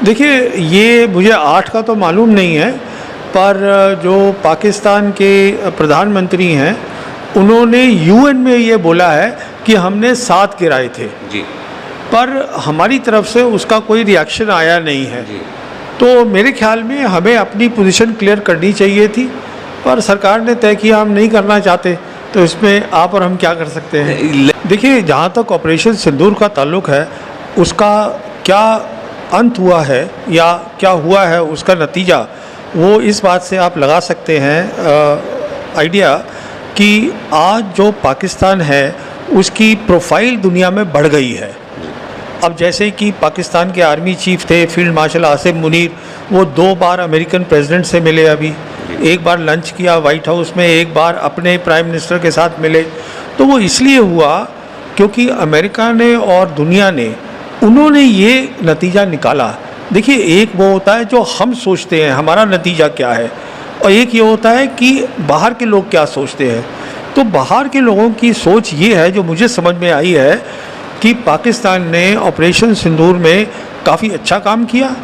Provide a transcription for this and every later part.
देखिए, ये मुझे 8 का तो मालूम नहीं है, पर जो पाकिस्तान के प्रधानमंत्री हैं उन्होंने यूएन में ये बोला है कि हमने 7 गिराए थे जी। पर हमारी तरफ से उसका कोई रिएक्शन आया नहीं है जी। तो मेरे ख्याल में हमें अपनी पोजीशन क्लियर करनी चाहिए थी, पर सरकार ने तय किया हम नहीं करना चाहते, तो इसमें आप और हम क्या कर सकते हैं। देखिए, जहाँ तक ऑपरेशन सिंदूर का ताल्लुक़ है, उसका क्या अंत हुआ है या क्या हुआ है उसका नतीजा, वो इस बात से आप लगा सकते हैं आइडिया कि आज जो पाकिस्तान है उसकी प्रोफाइल दुनिया में बढ़ गई है। अब जैसे कि पाकिस्तान के आर्मी चीफ थे फील्ड मार्शल आसिम मुनीर, वो 2 बार अमेरिकन प्रेसिडेंट से मिले, अभी एक बार लंच किया वाइट हाउस में, एक बार अपने प्राइम मिनिस्टर के साथ मिले। तो वो इसलिए हुआ क्योंकि अमेरिका ने और दुनिया ने उन्होंने ये नतीजा निकाला। देखिए, एक वो होता है जो हम सोचते हैं हमारा नतीजा क्या है, और एक ये होता है कि बाहर के लोग क्या सोचते हैं। तो बाहर के लोगों की सोच ये है, जो मुझे समझ में आई है, कि पाकिस्तान ने ऑपरेशन सिंदूर में काफ़ी अच्छा काम किया,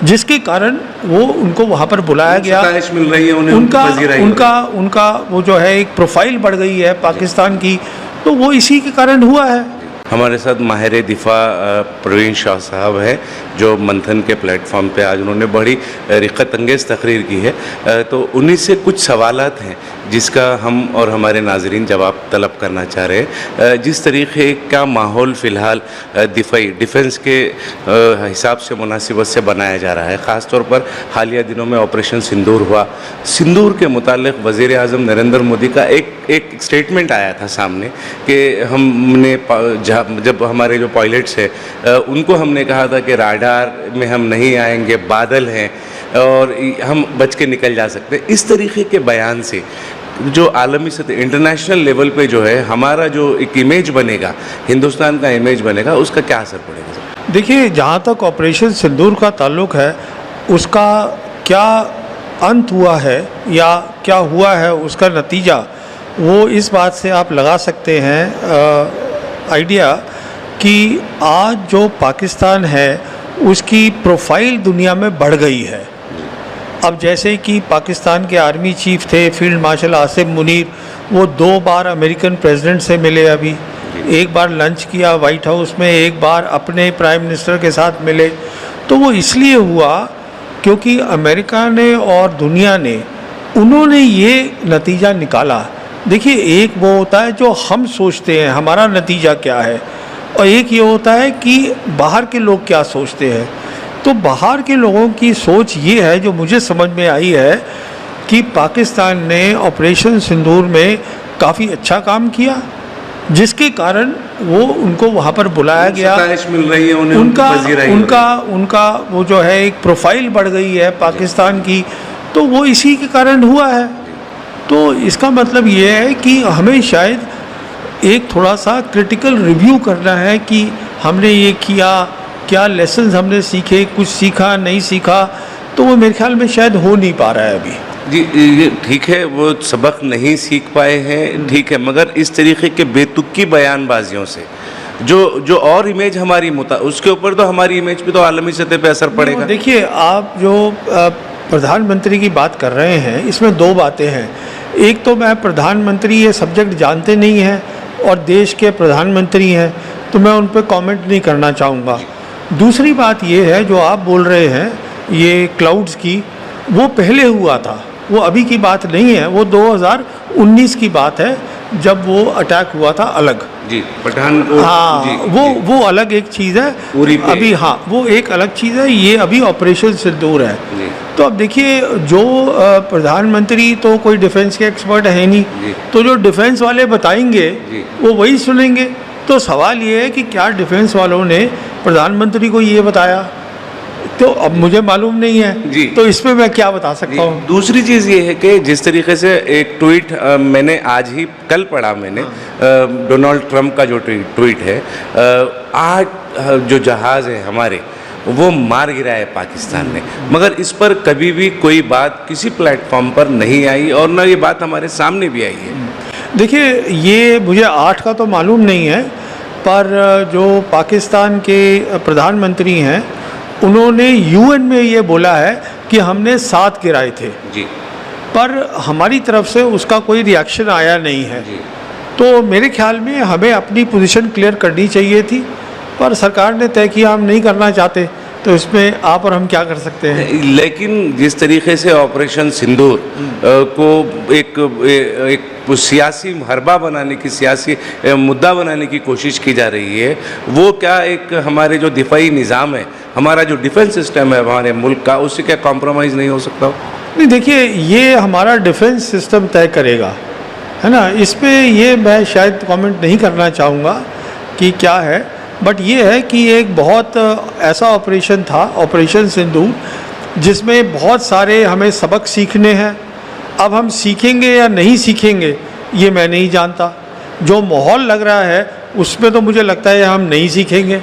जिसके कारण वो उनको वहाँ पर बुलाया गया, मिल रही है उन्हें, उनका वो जो है एक प्रोफाइल बढ़ गई है पाकिस्तान की, तो वो इसी के कारण हुआ है। हमारे साथ माहिर दिफा प्रवीण शाह साहब हैं, जो मंथन के प्लेटफॉर्म पे आज उन्होंने बड़ी रिक़्क़त अंगेज़ तकरीर की है, तो उन्हीं से कुछ सवालात हैं जिसका हम और हमारे नाज़रीन जवाब तलब करना चाह रहे हैं। जिस तरीके का माहौल फ़िलहाल डिफेंस के हिसाब से मुनासिबत से बनाया जा रहा है, ख़ास तौर पर हालिया दिनों में ऑपरेशन सिंदूर हुआ, सिंदूर के मुतालिक वज़ीर आज़म नरेंद्र मोदी का एक स्टेटमेंट आया था सामने कि हमने जब हमारे जो पायलट्स हैं उनको हमने कहा था कि राडार में हम नहीं आएंगे, बादल हैं और हम बच के निकल जा सकते हैं। इस तरीके के बयान से जो आलमी सतह इंटरनेशनल लेवल पे जो है हमारा जो एक इमेज बनेगा, हिंदुस्तान का इमेज बनेगा, उसका क्या असर पड़ेगा? देखिए, जहाँ तक ऑपरेशन सिंदूर का ताल्लुक़ है, उसका क्या अंत हुआ है या क्या हुआ है उसका नतीजा, वो इस बात से आप लगा सकते हैं आइडिया कि आज जो पाकिस्तान है उसकी प्रोफाइल दुनिया में बढ़ गई है। अब जैसे कि पाकिस्तान के आर्मी चीफ थे फील्ड मार्शल आसिम मुनीर, वो 2 बार अमेरिकन प्रेसिडेंट से मिले, अभी एक बार लंच किया वाइट हाउस में, एक बार अपने प्राइम मिनिस्टर के साथ मिले। तो वो इसलिए हुआ क्योंकि अमेरिका ने और दुनिया ने उन्होंने ये नतीजा निकाला। देखिए, एक वो होता है जो हम सोचते हैं हमारा नतीजा क्या है, और एक ये होता है कि बाहर के लोग क्या सोचते हैं। तो बाहर के लोगों की सोच ये है, जो मुझे समझ में आई है, कि पाकिस्तान ने ऑपरेशन सिंदूर में काफ़ी अच्छा काम किया, जिसके कारण वो उनको वहाँ पर बुलाया गया, मिल रही है उन्हें, उनका वो जो है एक प्रोफाइल बढ़ गई है पाकिस्तान की, तो वो इसी के कारण हुआ है। तो इसका मतलब ये है कि हमें शायद एक थोड़ा सा क्रिटिकल रिव्यू करना है कि हमने ये किया, क्या लेसन्स हमने सीखे, कुछ सीखा नहीं सीखा, तो वो मेरे ख्याल में शायद हो नहीं पा रहा है अभी। जी, ये ठीक है, वो सबक नहीं सीख पाए हैं, ठीक है, मगर इस तरीके के बेतुकी बयानबाजियों से जो और इमेज हमारी उसके ऊपर तो हमारी इमेज पे तो आलमी सतह पे असर पड़ेगा। देखिए, आप जो प्रधानमंत्री की बात कर रहे हैं, इसमें 2 बातें हैं। एक तो मैं प्रधानमंत्री ये सब्जेक्ट जानते नहीं हैं और देश के प्रधानमंत्री हैं, तो मैं उन पर कमेंट नहीं करना चाहूँगा। दूसरी बात ये है, जो आप बोल रहे हैं ये क्लाउड्स की, वो पहले हुआ था, वो अभी की बात नहीं है, वो 2019 की बात है, जब वो अटैक हुआ था अलग। जी, पठानकोट। हाँ, जी, वो अलग एक चीज़ है अभी। हाँ, वो एक अलग चीज़ है, ये अभी ऑपरेशन सिंदूर है। जी। तो अब देखिए, जो प्रधानमंत्री तो कोई डिफेंस के एक्सपर्ट है नहीं, तो जो डिफेंस वाले बताएंगे वो वही सुनेंगे। तो सवाल ये है कि क्या डिफेंस वालों ने प्रधानमंत्री को ये बताया, तो अब मुझे मालूम नहीं है जी। तो इसमें मैं क्या बता सकता हूँ। दूसरी चीज़ ये है कि जिस तरीके से एक ट्वीट मैंने कल पढ़ा मैंने, डोनाल्ड ट्रंप का जो ट्वीट है, 8 जो जहाज़ है हमारे वो मार गिराया है पाकिस्तान ने, मगर इस पर कभी भी कोई बात किसी प्लेटफॉर्म पर नहीं आई और न ये बात हमारे सामने भी आई है। देखिए, ये मुझे 8 का तो मालूम नहीं है, पर जो पाकिस्तान के प्रधानमंत्री हैं उन्होंने यूएन में ये बोला है कि हमने 7 गिराए थे जी पर हमारी तरफ से उसका कोई रिएक्शन आया नहीं है। जी तो मेरे ख्याल में हमें अपनी पोजीशन क्लियर करनी चाहिए थी, पर सरकार ने तय किया हम नहीं करना चाहते, तो इसमें आप और हम क्या कर सकते हैं। लेकिन जिस तरीके से ऑपरेशन सिंदूर को एक सियासी हरबा बनाने की, सियासी मुद्दा बनाने की कोशिश की जा रही है, वो क्या एक हमारे जो दिफाई निज़ाम है, हमारा जो डिफेंस सिस्टम है हमारे मुल्क का, उससे क्या कॉम्प्रोमाइज़ नहीं हो सकता? नहीं, देखिए ये हमारा डिफेंस सिस्टम तय करेगा, है ना। इस पे ये मैं शायद कमेंट नहीं करना चाहूँगा कि क्या है, बट ये है कि एक बहुत ऐसा ऑपरेशन था, ऑपरेशन सिंदूर, जिसमें बहुत सारे हमें सबक सीखने हैं। अब हम सीखेंगे या नहीं सीखेंगे ये मैं नहीं जानता। जो माहौल लग रहा है उसमें तो मुझे लगता है हम नहीं सीखेंगे,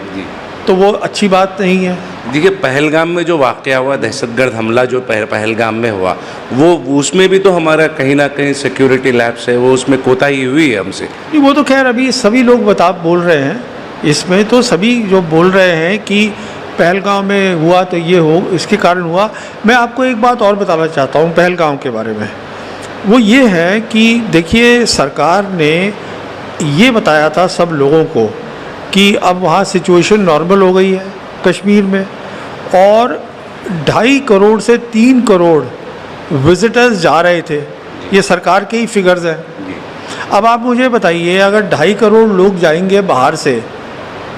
तो वो अच्छी बात नहीं है। देखिए पहलगाम में जो वाक़या हुआ, दहशतगर्द हमला जो पहलगाम में हुआ, वो उसमें भी तो हमारा कहीं ना कहीं सिक्योरिटी लैब्स है, वो उसमें कोताही हुई है हमसे। नहीं, वो तो खैर अभी सभी लोग बोल रहे हैं, इसमें तो सभी जो बोल रहे हैं कि पहलगाम में हुआ तो ये हो, इसके कारण हुआ। मैं आपको एक बात और बताना चाहता हूँ पहलगाम के बारे में। वो ये है कि देखिए सरकार ने ये बताया था सब लोगों को कि अब वहाँ सिचुएशन नॉर्मल हो गई है कश्मीर में, और 2.5 करोड़ से 3 करोड़ विजिटर्स जा रहे थे। ये सरकार के ही फिगर्स हैं। अब आप मुझे बताइए, अगर 2.5 करोड़ लोग जाएंगे बाहर से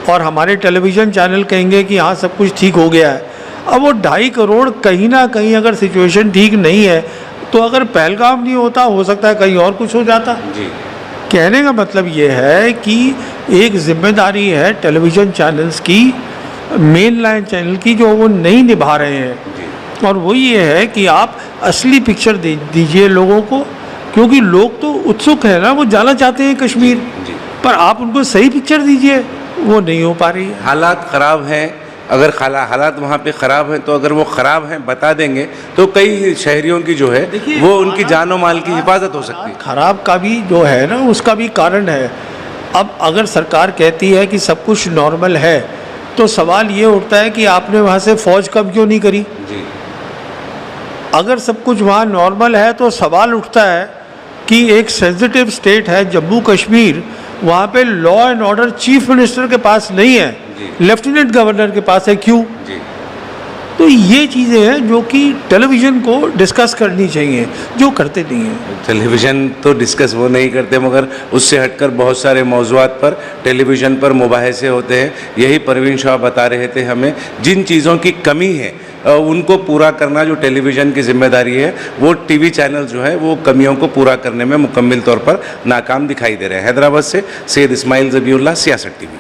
और हमारे टेलीविज़न चैनल कहेंगे कि हाँ सब कुछ ठीक हो गया है, अब वो 2.5 करोड़ कहीं ना कहीं अगर सिचुएशन ठीक नहीं है, तो अगर पहलगाम नहीं होता, हो सकता है कहीं और कुछ हो जाता। जी। कहने का मतलब ये है कि एक जिम्मेदारी है टेलीविज़न चैनल्स की, मेन लाइन चैनल की, जो वो नहीं निभा रहे हैं। और वो ये है कि आप असली पिक्चर दीजिए लोगों को, क्योंकि लोग तो उत्सुक है ना, वो जाना चाहते हैं कश्मीर, पर आप उनको सही पिक्चर दीजिए, वो नहीं हो पा रही है। हालात ख़राब हैं, अगर हालात वहाँ पे ख़राब हैं, तो अगर वो ख़राब हैं बता देंगे तो कई शहरियों की जो है वो उनकी जान और माल की हिफाजत हो सकती है। ख़राब का भी जो है ना, उसका भी कारण है। अब अगर सरकार कहती है कि सब कुछ नॉर्मल है, तो सवाल ये उठता है कि आपने वहाँ से फ़ौज कम क्यों नहीं करी। जी। अगर सब कुछ वहाँ नॉर्मल है तो सवाल उठता है कि एक सेंसिटिव स्टेट है जम्मू कश्मीर, वहाँ पे law and order chief minister के पास नहीं है, लेफ्टिनेंट गवर्नर के पास है, क्यों? जी। तो ये चीज़ें हैं जो कि टेलीविज़न को डिस्कस करनी चाहिए, जो करते नहीं हैं। टेलीविज़न तो डिस्कस वो नहीं करते, मगर उससे हटकर बहुत सारे मौज़ूआत पर टेलीविज़न पर मुबाहिसे होते हैं। यही परवीन शाह बता रहे थे हमें, जिन चीज़ों की कमी है उनको पूरा करना जो टेलीविज़न की जिम्मेदारी है, वो टीवी चैनल जो है वो कमियों को पूरा करने में मुकम्मल तौर पर नाकाम दिखाई दे रहे हैं। हैदराबाद से सैयद इस्माइल ज़बीउल्लाह, सियासत टीवी।